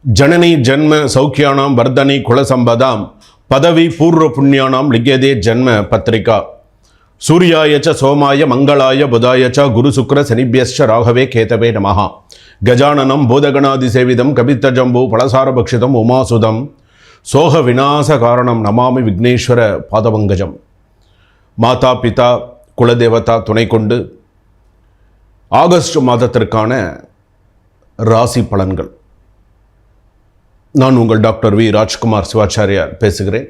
जननी जन्म सौख्यानां वर्धनी कुलसंपदां पदवी पूर्व पुण्यानां लिख्यते जन्म पत्रिका सूर्याय च सोमाय मंगलाय बुधाय च गुरु शुक्र शनिभ्यश्च राघवे केतवे नमः गजाननं बोधगणादिसेवितं कवित्तजम्बू फलसारभक्षितम् उमासुदं सोह विनाश कारणं नमामि विघ्नेश्वर पादपङ्कजं माता पिता कुलदेवता துணை கொண்டு ஆகஸ்ட் மாதத்திற்கான ராசி பலன்கள். நான் உங்கள் டாக்டர் வி ராஜ்குமார் சிவாச்சாரியார் பேசுகிறேன்.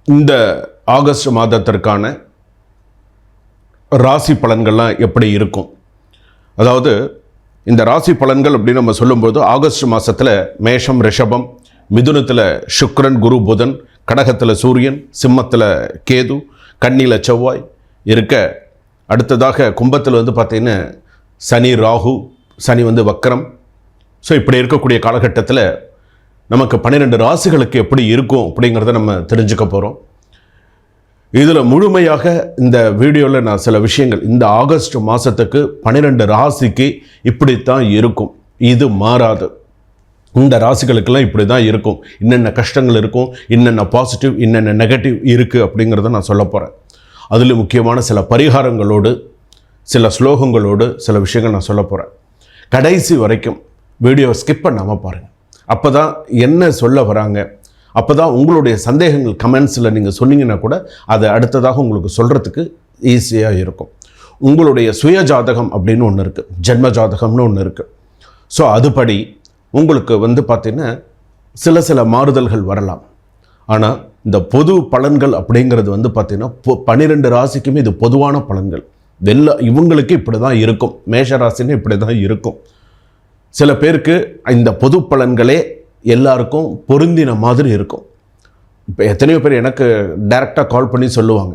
இந்த ஆகஸ்ட் மாதத்திற்கான ராசி பலன்கள்லாம் எப்படி இருக்கும்? அதாவது இந்த ராசி பலன்கள் அப்படின்னு நம்ம சொல்லும்போது ஆகஸ்ட் மாதத்தில் மேஷம் ரிஷபம், மிதுனத்தில் சுக்கிரன் குரு புதன், கடகத்தில் சூரியன், சிம்மத்தில் கேது, கன்னியில் செவ்வாய் இருக்க, அடுத்ததாக கும்பத்தில் பார்த்திங்கன்னா சனி ராகு, சனி வக்கரம். ஸோ இப்படி இருக்கக்கூடிய காலகட்டத்தில் நமக்கு 12 ராசிகளுக்கு எப்படி இருக்கும் அப்படிங்கிறத நம்ம தெரிஞ்சுக்க போகிறோம். இதில் முழுமையாக இந்த வீடியோவில் நான் சில விஷயங்கள், இந்த ஆகஸ்ட் மாதத்துக்கு 12 ராசிக்கு இப்படித்தான் இருக்கும், இது மாறாது. இந்த ராசிகளுக்கெல்லாம் இப்படி தான் இருக்கும், என்னென்ன கஷ்டங்கள் இருக்கும், என்னென்ன பாசிட்டிவ், என்னென்ன நெகட்டிவ் இருக்குது அப்படிங்கிறத நான் சொல்ல போகிறேன். அதில் முக்கியமான சில பரிகாரங்களோடு, சில ஸ்லோகங்களோடு சில விஷயங்கள் நான் சொல்ல போகிறேன். கடைசி வரைக்கும் வீடியோவை ஸ்கிப் பண்ணாமல் பாருங்கள். அப்போ தான் என்ன சொல்ல வராங்க, அப்போ தான் உங்களுடைய சந்தேகங்கள் கமெண்ட்ஸில் நீங்கள் சொன்னீங்கன்னா கூட அதை அடுத்ததாக உங்களுக்கு சொல்கிறதுக்கு ஈஸியாக இருக்கும். உங்களுடைய சுய ஜாதகம் அப்படின்னு ஒன்று இருக்குது, ஜென்ம ஜாதகம்னு ஒன்று இருக்குது. ஸோ அதுபடி உங்களுக்கு பார்த்திங்கன்னா சில மாறுதல்கள் வரலாம். ஆனால் இந்த பொது பலன்கள் அப்படிங்கிறது பார்த்திங்கன்னா 12 ராசிக்குமே இது பொதுவான பலன்கள். இவங்களுக்கு இப்படி தான் இருக்கும், மேஷ ராசின்னு இப்படி தான் இருக்கும். சில பேருக்கு இந்த பொது பலன்களே எல்லாருக்கும் பொருந்தின மாதிரி இருக்கும். இப்போ எத்தனையோ பேர் எனக்கு டைரெக்டாக கால் பண்ணி சொல்லுவாங்க,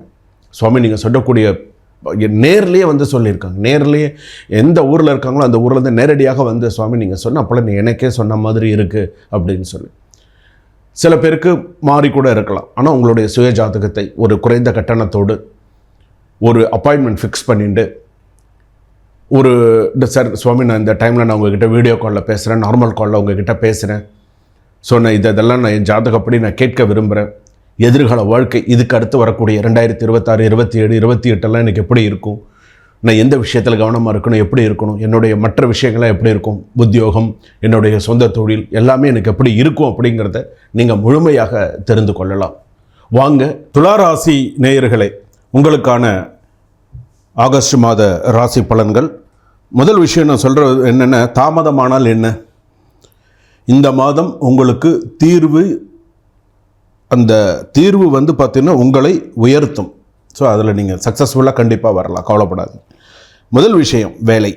சுவாமி நீங்கள் சொல்லக்கூடிய நேர்லேயே சொல்லியிருக்காங்க. நேர்லேயே எந்த ஊரில் இருக்காங்களோ அந்த ஊர்லேருந்து நேரடியாக சுவாமி நீங்கள் சொன்ன அப்போல்லாம் நீ எனக்கே சொன்ன மாதிரி இருக்குது அப்படின்னு சொல்லி. சில பேருக்கு மாறி கூட இருக்கலாம். ஆனால் உங்களுடைய சுய ஜாதகத்தை ஒரு குறைந்த கட்டணத்தோடு ஒரு அப்பாயின்மெண்ட் ஃபிக்ஸ் பண்ணிட்டு, ஒரு சார் சுவாமி நான் இந்த டைமில் நான் உங்ககிட்ட வீடியோ காலில் பேசுகிறேன், நார்மல் காலில் உங்ககிட்ட பேசுகிறேன், ஸோ நான் இதெல்லாம் நான் என் ஜாதகப்படி நான் கேட்க விரும்புகிறேன். எதிர்கால வாழ்க்கை, இதுக்கு அடுத்து வரக்கூடிய 2026, 27, 28 எனக்கு எப்படி இருக்கும், நான் எந்த விஷயத்தில் கவனமாக இருக்கணும், எப்படி இருக்கணும், என்னுடைய மற்ற விஷயங்கள்லாம் எப்படி இருக்கும், உத்தியோகம், என்னுடைய சொந்த தொழில் எல்லாமே எனக்கு எப்படி இருக்கும் அப்படிங்கிறத நீங்கள் முழுமையாக தெரிந்து கொள்ளலாம். வாங்க, துளாராசி நேயர்களே, உங்களுக்கான ஆகஸ்ட் மாத ராசி பலன்கள். முதல் விஷயம் நான் சொல்கிறது என்னென்ன, தாமதமானால் என்ன, இந்த மாதம் உங்களுக்கு தீர்வு, அந்த தீர்வு பார்த்திங்கன்னா உங்களை உயர்த்தும். ஸோ அதில் நீங்கள் சக்ஸஸ்ஃபுல்லாக கண்டிப்பாக வரலாம், கவலைப்படாது. முதல் விஷயம் வேலை.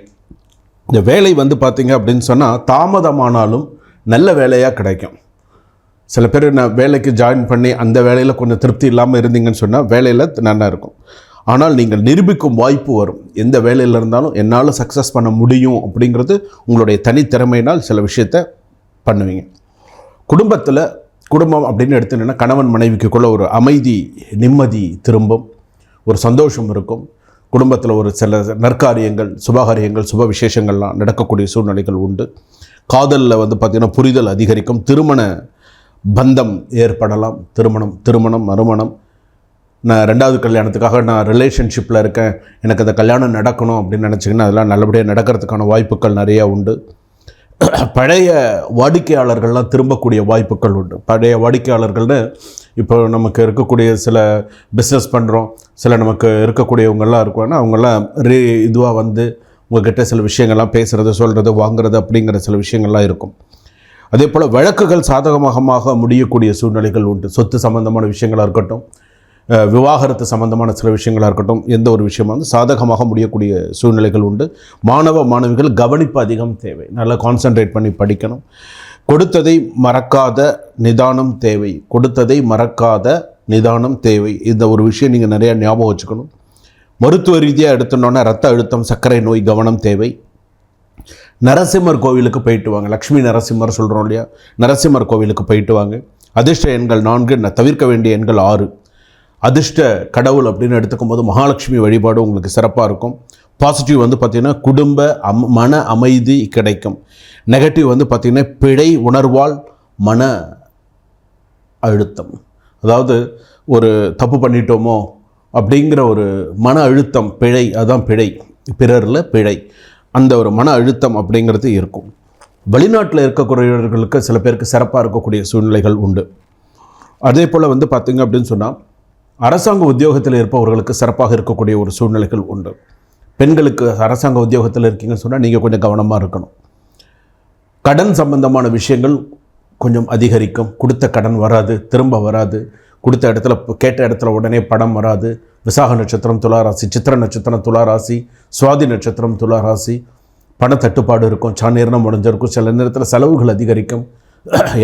இந்த வேலை பார்த்திங்க அப்படின்னு சொன்னால் தாமதமானாலும் நல்ல வேலையாக கிடைக்கும். சில பேர் நான் வேலைக்கு ஜாயின் பண்ணி அந்த வேலையில் கொஞ்சம் திருப்தி இல்லாமல் இருந்தீங்கன்னு சொன்னால் வேலையில் நல்லா இருக்கும். ஆனால் நீங்கள் நிரூபிக்கும் வாய்ப்பு வரும். எந்த வேலையில் இருந்தாலும் என்னால் சக்ஸஸ் பண்ண முடியும் அப்படிங்கிறது உங்களுடைய தனித்திறமையினால் சில விஷயத்தை பண்ணுவீங்க. குடும்பம் அப்படின்னு எடுத்துட்டீங்கன்னா கணவன் மனைவிக்குள்ளே ஒரு அமைதி, நிம்மதி திரும்பும், ஒரு சந்தோஷம் இருக்கும். குடும்பத்தில் ஒரு சில நற்காரியங்கள், சுபகாரியங்கள், சுப விசேஷங்கள்லாம் நடக்கக்கூடிய சூழ்நிலைகள் உண்டு. காதலில் பார்த்திங்கன்னா புரிதல் அதிகரிக்கும். திருமண பந்தம் ஏற்படலாம். திருமணம் மறுமணம். நான் 2வது கல்யாணத்துக்காக நான் ரிலேஷன்ஷிப்பில் இருக்கேன், எனக்கு அந்த கல்யாணம் நடக்கணும் அப்படின்னு நினச்சிங்கன்னா அதெல்லாம் நல்லபடியாக நடக்கிறதுக்கான வாய்ப்புகள் நிறையா உண்டு. பழைய வாடிக்கையாளர்கள்லாம் திரும்பக்கூடிய வாய்ப்புகள் உண்டு. பழைய வாடிக்கையாளர்கள்னு இப்போ நமக்கு இருக்கக்கூடிய சில பிஸ்னஸ் பண்ணுறோம், சில நமக்கு இருக்கக்கூடியவங்கெல்லாம் இருக்குவாங்கன்னா அவங்கெல்லாம் இதுவாக உங்கள்கிட்ட சில விஷயங்கள்லாம் பேசுகிறது, சொல்கிறது, வாங்குறது அப்படிங்கிற சில விஷயங்கள்லாம் இருக்கும். அதே போல் வழக்குகள் சாதகமாக முடியக்கூடிய சூழ்நிலைகள் உண்டு. சொத்து சம்பந்தமான விஷயங்களாக இருக்கட்டும், விவாகரத்து சம்பந்தமான சில விஷயங்களாக இருக்கட்டும், எந்த ஒரு விஷயமாக சாதகமாக முடியக்கூடிய சூழ்நிலைகள் உண்டு. மாணவிகள் கவனிப்பு அதிகம் தேவை, நல்லா கான்சன்ட்ரேட் பண்ணி படிக்கணும். கொடுத்ததை மறக்காத நிதானம் தேவை. இந்த ஒரு விஷயம் நீங்கள் நிறையா ஞாபகம் வச்சுக்கணும். மருத்துவ ரீதியாக எடுத்துட்டோன்னா ரத்த அழுத்தம், சர்க்கரை நோய், கவனம் தேவை. நரசிம்மர் கோவிலுக்கு போயிட்டு வாங்க. லக்ஷ்மி நரசிம்மர் சொல்கிறோம் இல்லையா, நரசிம்மர் கோவிலுக்கு போயிட்டு வாங்க. அதிர்ஷ்ட எண்கள் 4, தவிர்க்க வேண்டிய எண்கள் 6. அதிர்ஷ்ட கடவுள் அப்படின்னு எடுத்துக்கும் போது மகாலட்சுமி வழிபாடு உங்களுக்கு சிறப்பாக இருக்கும். பாசிட்டிவ் வந்து பார்த்திங்கன்னா குடும்ப மன அமைதி கிடைக்கும். நெகட்டிவ் வந்து பார்த்திங்கன்னா பிழை உணர்வால் மன அழுத்தம், அதாவது ஒரு தப்பு பண்ணிட்டோமோ அப்படிங்கிற ஒரு மன அழுத்தம், பிழை, அதுதான் பிழை, பிறரில் பிழை, அந்த ஒரு மன அழுத்தம் அப்படிங்கிறது இருக்கும். வெளிநாட்டில் இருக்கக்கூடியவர்களுக்கு சில பேருக்கு சிறப்பாக இருக்கக்கூடிய சூழ்நிலைகள் உண்டு. அதே போல் வந்து பார்த்திங்க அப்படின்னு சொன்னால் அரசாங்க உத்தியோகத்தில் இருப்பவர்களுக்கு சிறப்பாக இருக்கக்கூடிய ஒரு சூழ்நிலைகள் உண்டு. பெண்களுக்கு அரசாங்க உத்தியோகத்தில் இருக்கீங்கன்னு சொன்னால் நீங்கள் கொஞ்சம் கவனமாக இருக்கணும். கடன் சம்பந்தமான விஷயங்கள் கொஞ்சம் அதிகரிக்கும். கொடுத்த கடன் வராது, திரும்ப வராது. கொடுத்த இடத்துல கேட்ட இடத்துல உடனே பணம் வராது. விசாக நட்சத்திரம் துளாராசி, சித்திர நட்சத்திரம் துளாராசி, சுவாதி நட்சத்திரம் துளாராசி, பணத்தட்டுப்பாடு இருக்கும். சாநீர்னம் முடிஞ்சிருக்கும். சில நேரத்தில் செலவுகள் அதிகரிக்கும்.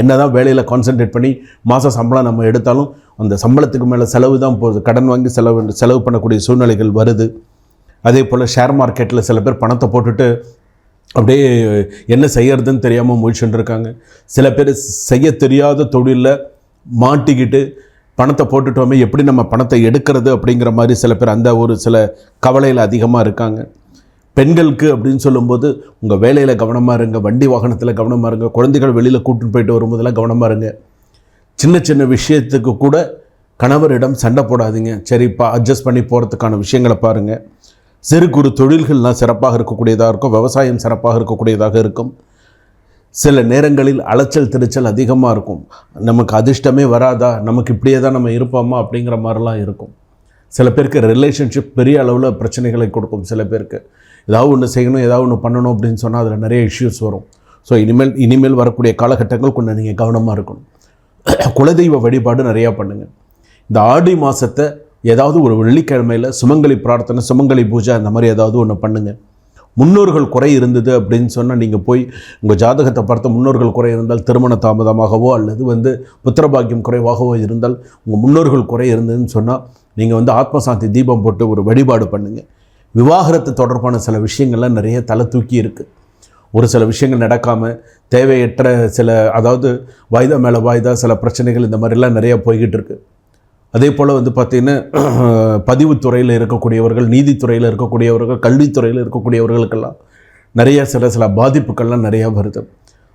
என்ன தான் வேலையில் கான்சென்ட்ரேட் பண்ணி மாத சம்பளம் நம்ம எடுத்தாலும் அந்த சம்பளத்துக்கு மேலே செலவு தான் போகுது. கடன் வாங்கி செலவு பண்ணக்கூடிய சூழ்நிலைகள் வருது. அதே போல் ஷேர் மார்க்கெட்டில் சில பேர் பணத்தை போட்டுட்டு அப்படியே என்ன செய்யறதுன்னு தெரியாமல் முழிச்சுட்டு இருக்காங்க. சில பேர் செய்ய தெரியாத தொழிலில் மாட்டிக்கிட்டு பணத்தை போட்டுட்டோமே, எப்படி நம்ம பணத்தை எடுக்கிறது அப்படிங்கிற மாதிரி சில பேர் அந்த ஒரு சில கவலையில் அதிகமாக இருக்காங்க. பெண்களுக்கு அப்படின்னு சொல்லும்போது உங்கள் வேலையில் கவனமாக இருங்க, வண்டி வாகனத்தில் கவனமாக இருங்க, குழந்தைகள் வெளியில் கூட்டின்னு போயிட்டு வரும்போதெல்லாம் கவனமாக இருங்க. சின்ன சின்ன விஷயத்துக்கு கூட கணவரிடம் சண்டை போடாதீங்க. சரிப்பா, அட்ஜஸ்ட் பண்ணி போகிறதுக்கான விஷயங்களை பாருங்கள். சிறு குறு தொழில்கள்லாம் சிறப்பாக இருக்கக்கூடியதாக இருக்கும். விவசாயம் சிறப்பாக இருக்கக்கூடியதாக இருக்கும். சில நேரங்களில் அலைச்சல் திருச்சல் அதிகமாக இருக்கும். நமக்கு அதிர்ஷ்டமே வராதா, நமக்கு இப்படியே தான் நம்ம இருப்போமா அப்படிங்கிற மாதிரிலாம் இருக்கும். சில பேருக்கு ரிலேஷன்ஷிப் பெரிய அளவில் பிரச்சனைகளை கொடுக்கும். சில பேருக்கு ஏதாவது ஒன்று செய்யணும், ஏதாவது ஒன்று பண்ணணும் அப்படின்னு சொன்னால் அதில் நிறைய இஷ்யூஸ் வரும். ஸோ இனிமேல் வரக்கூடிய காலகட்டங்கள் கொஞ்சம் நீங்கள் கவனமாக இருக்கணும். குலதெய்வ வழிபாடு நிறையா பண்ணுங்கள். இந்த ஆடி மாதத்தை ஏதாவது ஒரு வெள்ளிக்கிழமையில் சுமங்கலி பிரார்த்தனை, சுமங்கலி பூஜை அந்த மாதிரி ஏதாவது ஒன்று பண்ணுங்கள். முன்னோர்கள் குறை இருந்தது அப்படின்னு சொன்னால் நீங்கள் போய் உங்கள் ஜாதகத்தை பார்த்து முன்னோர்கள் குறை இருந்தால் திருமண தாமதமாகவோ அல்லது புத்திரபாக்கியம் குறைவாகவோ இருந்தால் உங்கள் முன்னோர்கள் குறை இருந்ததுன்னு சொன்னால் நீங்கள் ஆத்மசாந்தி தீபம் போட்டு ஒரு வழிபாடு பண்ணுங்கள். விவாகரத்து தொடர்பான சில விஷயங்கள்லாம் நிறைய தலை தூக்கி இருக்குது. ஒரு சில விஷயங்கள் நடக்காமல் தேவையற்ற சில வாய்தா மேலே வாய்தா சில பிரச்சனைகள் இந்த மாதிரிலாம் நிறையா போய்கிட்டு இருக்குது. அதே போல் பார்த்திங்கன்னா பதிவுத்துறையில் இருக்கக்கூடியவர்கள், நீதித்துறையில் இருக்கக்கூடியவர்கள், கல்வித்துறையில் இருக்கக்கூடியவர்களுக்கெல்லாம் நிறைய சில பாதிப்புகள்லாம் நிறையா வருது.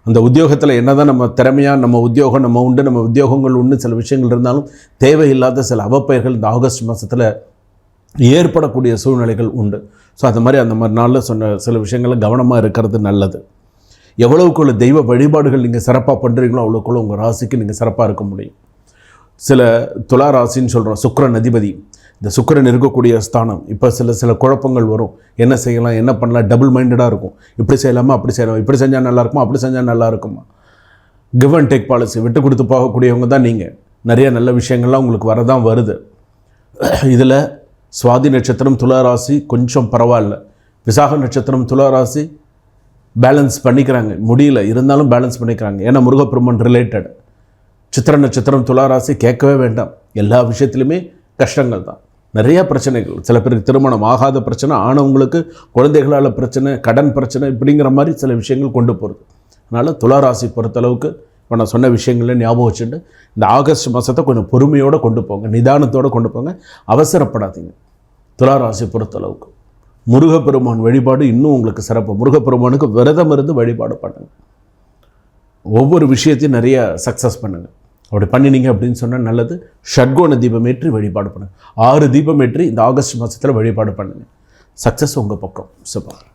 அந்த உத்தியோகத்தில் என்ன தான் நம்ம திறமையாக நம்ம உத்தியோகம் நம்ம உண்டு, நம்ம உத்தியோகங்கள் உண்டு சில விஷயங்கள் இருந்தாலும் தேவையில்லாத சில அவப்பெயர்கள் இந்த ஆகஸ்ட் மாதத்தில் ஏற்படக்கூடிய சூழ்நிலைகள் உண்டு. ஸோ அந்த மாதிரி நாளில் சொன்ன சில விஷயங்களில் கவனமாக இருக்கிறது நல்லது. எவ்வளவுக்குள்ள தெய்வ வழிபாடுகள் நீங்கள் சிறப்பாக பண்ணுறீங்களோ அவ்வளோக்குள்ள உங்கள் ராசிக்கு நீங்கள் சிறப்பாக இருக்க முடியும். சில துலா ராசின்னு சொல்கிறோம், சுக்கிரன் அதிபதி. இந்த சுக்கிரன் இருக்கக்கூடிய ஸ்தானம் இப்போ சில குழப்பங்கள் வரும். என்ன செய்யலாம், என்ன பண்ணலாம், டபுள் மைண்டடாக இருக்கும். இப்படி செய்யலாமா, அப்படி செய்யலாமா, இப்படி செஞ்சால் நல்லா இருக்குமா, அப்படி செஞ்சால் நல்லா இருக்குமா. கிவ் அண்ட் டேக் பாலிசி, விட்டு கொடுத்து போகக்கூடியவங்க தான் நீங்கள். நிறைய நல்ல விஷயங்கள்லாம் உங்களுக்கு வரதான் வருது. இதில் சுவாதி நட்சத்திரம் துலா ராசி கொஞ்சம் பரவாயில்ல. விசாக நட்சத்திரம் துலா ராசி பேலன்ஸ் பண்ணிக்கிறாங்க, முடியல இருந்தாலும் பேலன்ஸ் பண்ணிக்கிறாங்க. ஏன்னா முருகப்பெருமான் ரிலேட்டட். சித்திர நட்சத்திரம் துலா ராசி கேட்கவே வேண்டாம். எல்லா விஷயத்துலையுமே கஷ்டங்கள் தான், நிறையா பிரச்சனைகள். சில பேருக்கு திருமணம் ஆகாத பிரச்சனை, ஆனவங்களுக்கு குழந்தைகளால் பிரச்சனை, கடன் பிரச்சனை, இப்படிங்கிற மாதிரி சில விஷயங்கள் கொண்டு போகிறது. அதனால் துலா ராசி பொறுத்தளவுக்கு இப்போ நான் சொன்ன விஷயங்களில் ஞாபகம் வச்சுட்டு இந்த ஆகஸ்ட் மாதத்தை கொஞ்சம் பொறுமையோடு கொண்டு போங்க, நிதானத்தோடு கொண்டு போங்க, அவசரப்படாதீங்க. துலா ராசி பொறுத்தளவுக்கு முருகப்பெருமான் வழிபாடு இன்னும் உங்களுக்கு சிறப்பு. முருகப்பெருமானுக்கு விரதம் இருந்து வழிபாடு பண்ணுங்கள். ஒவ்வொரு விஷயத்தையும் நிறைய சக்ஸஸ் பண்ணுங்கள். அப்படி பண்ணினீங்க அப்படின்னு சொன்னால் நல்லது. ஷட்கோண தீபம் ஏற்றி வழிபாடு பண்ணுங்கள். 6 தீபம் ஏற்றி இந்த ஆகஸ்ட் மாதத்தில் வழிபாடு பண்ணுங்கள். சக்ஸஸ் உங்கள் பக்கம். சூப்பர்.